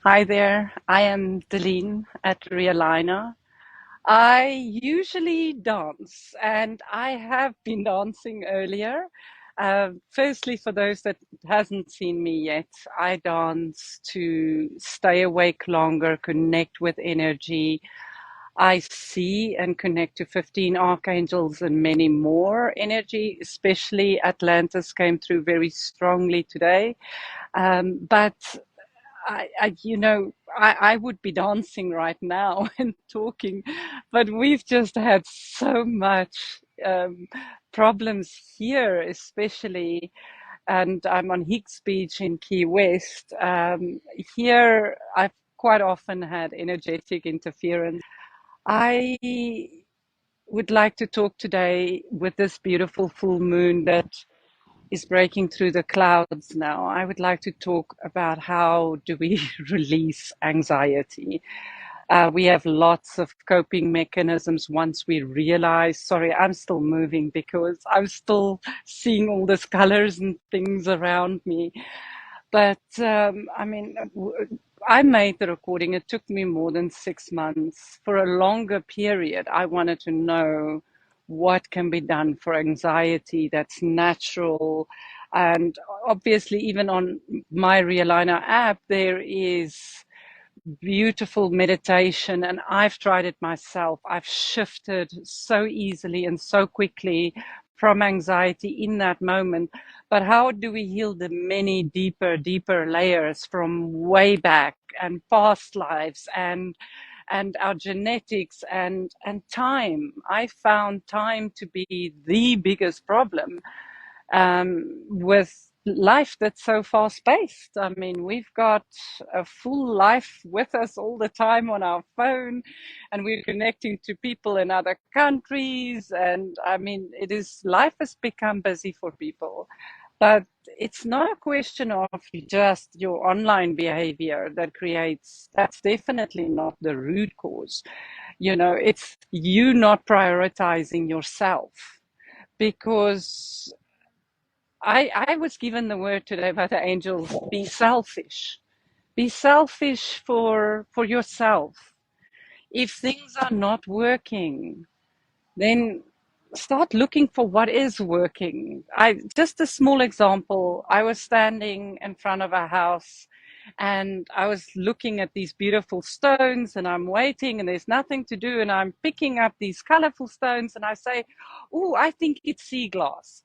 Hi there, I am Daleen at reALIGNA. I usually dance, and I have been dancing earlier. Firstly, for those that hasn't seen me yet, I dance to stay awake longer, connect with energy. I see and connect to 15 archangels and many more energy, especially Atlantis came through very strongly today. But I would be dancing right now and talking, but we've just had so much problems here, especially, and I'm on Hicks Beach in Key West. Here, I've quite often had energetic interference. I would like to talk today with this beautiful full moon that is breaking through the clouds now. I would like to talk about how do we release anxiety. We have lots of coping mechanisms once we realize, sorry, I'm still moving because I'm still seeing all these colors and things around me. But I mean, I made the recording. It took me more than 6 months. For a longer period, I wanted to know what can be done for anxiety that's natural. And obviously, even on my reALIGNA app, there is beautiful meditation, and I've tried it myself. I've shifted so easily and so quickly from anxiety in that moment. But how do we heal the many deeper layers from way back and past lives and our genetics and time? I found time to be the biggest problem with life that's so fast paced. I mean, we've got a full life with us all the time on our phone, and we're connecting to people in other countries. And I mean, life has become busy for people. But it's not a question of just your online behavior that creates, that's definitely not the root cause. It's you not prioritizing yourself because I was given the word today by the angels, be selfish. Be selfish for yourself. If things are not working, then start looking for what is working. Just a small example, I was standing in front of a house and I was looking at these beautiful stones and I'm waiting and there's nothing to do and I'm picking up these colorful stones and I say, "Oh, I think it's sea glass."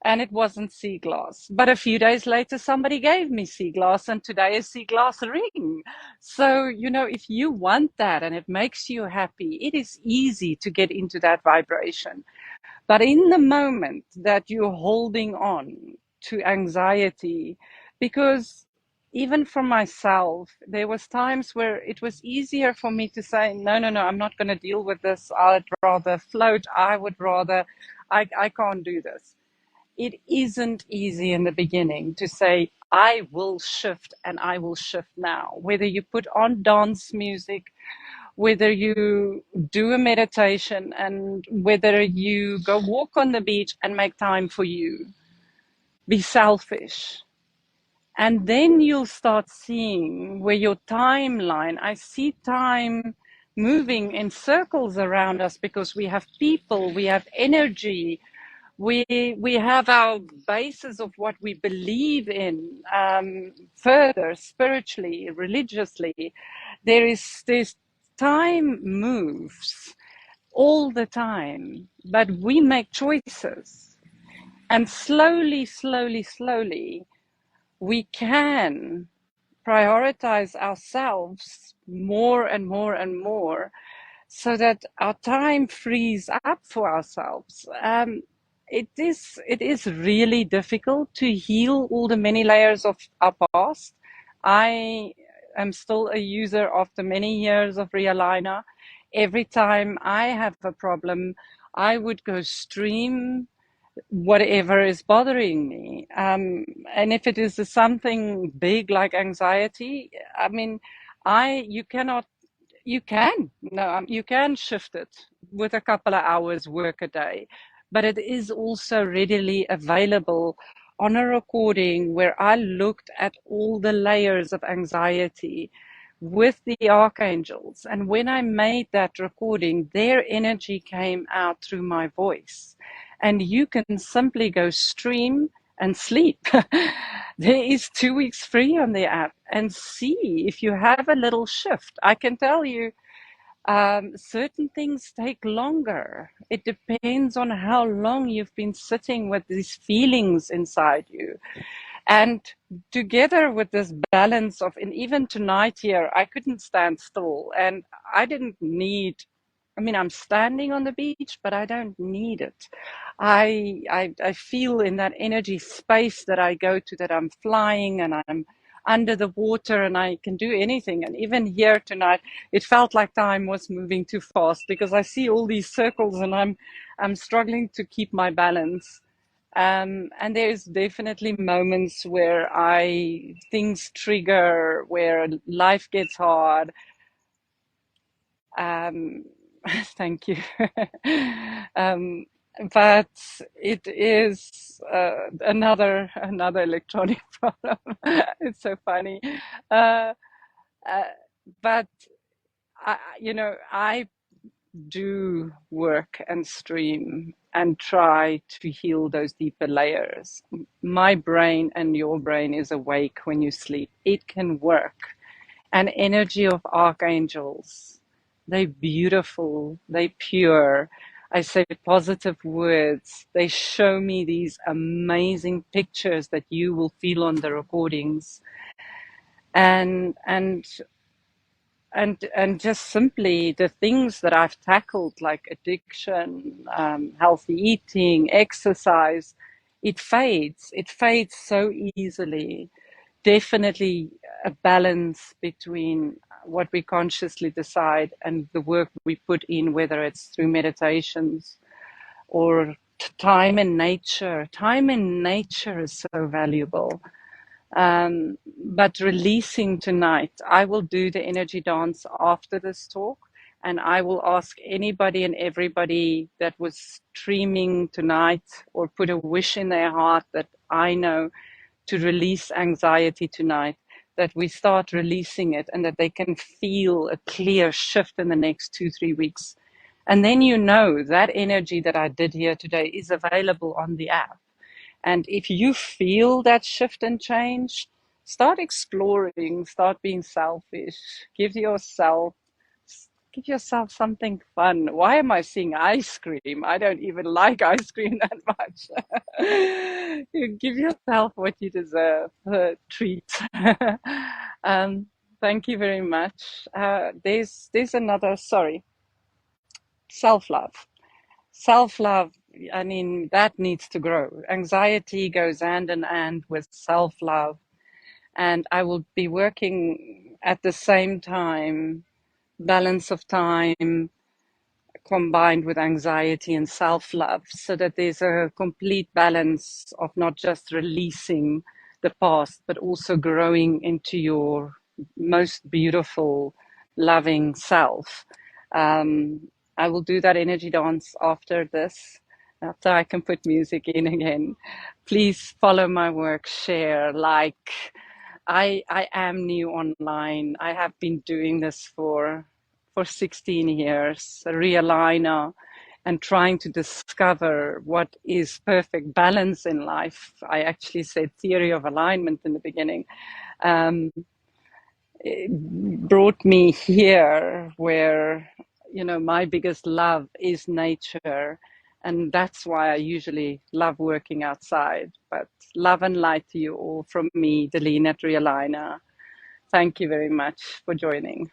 And it wasn't sea glass. But a few days later, somebody gave me sea glass, and today is sea glass ring. So, if you want that and it makes you happy, it is easy to get into that vibration. But in the moment that you're holding on to anxiety, because even for myself, there was times where it was easier for me to say, no, no, no, I'm not going to deal with this. I'd rather float. I can't do this. It isn't easy in the beginning to say, I will shift and I will shift now. Whether you put on dance music, whether you do a meditation, and whether you go walk on the beach and make time for you, be selfish. And then you'll start seeing where your timeline, I see time moving in circles around us because we have people, we have energy, we have our basis of what we believe in, further spiritually, religiously. There's time moves all the time, but we make choices, and slowly we can prioritize ourselves more and more and more so that our time frees up for ourselves. It is really difficult to heal all the many layers of our past. I am still a user after many years of reALIGNA. Every time I have a problem, I would go stream whatever is bothering me. And if it is something big like anxiety, I mean, you cannot you can. No, you can shift it with a couple of hours work a day, but it is also readily available on a recording where I looked at all the layers of anxiety. with the archangels. And when I made that recording, their energy came out through my voice. And you can simply go stream and sleep. There is 2 weeks free on the app, and see if you have a little shift. I can tell you, certain things take longer. It depends on how long you've been sitting with these feelings inside you. And together with this balance of, and even tonight here, I couldn't stand still. And I didn't need, I mean, I'm standing on the beach, but I don't need it. I feel in that energy space that I go to that I'm flying and I'm under the water and I can do anything. And even here tonight, it felt like time was moving too fast because I see all these circles and I'm struggling to keep my balance. And there's definitely moments where things trigger, where life gets hard. Um, thank you. um, but it is another electronic problem. It's so funny. Uh, uh, but I do work and stream and try to heal those deeper layers. My brain and your brain is awake when you sleep. It can work. An energy of archangels, they beautiful, they pure. I say positive words. They show me these amazing pictures that you will feel on the recordings. And just simply the things that I've tackled, like addiction, healthy eating, exercise, it fades. It fades so easily. Definitely a balance between what we consciously decide and the work we put in, whether it's through meditations or time in nature. Time in nature is so valuable. But releasing tonight, I will do the energy dance after this talk, and I will ask anybody and everybody that was streaming tonight or put a wish in their heart that I know to release anxiety tonight, that we start releasing it and that they can feel a clear shift in the next 2-3 weeks. And then that energy that I did here today is available on the app. And if you feel that shift and change, start exploring, start being selfish, give yourself something fun. Why am I seeing ice cream? I don't even like ice cream that much. You give yourself what you deserve, a treat. um, Thank you very much. There's another, sorry, self-love. Self-love, I mean, that needs to grow. Anxiety goes hand in hand with self-love. And I will be working at the same time, balance of time combined with anxiety and self-love, so that there's a complete balance of not just releasing the past, but also growing into your most beautiful, loving self. I will do that energy dance after this, after I can put music in again. Please follow my work, share, like. I am new online. I have been doing this for 16 years, reALIGNA, and trying to discover what is perfect balance in life. I actually said theory of alignment in the beginning. It brought me here where, my biggest love is nature. And that's why I usually love working outside. But love and light to you all from me, Daleen at reALIGNA. Thank you very much for joining.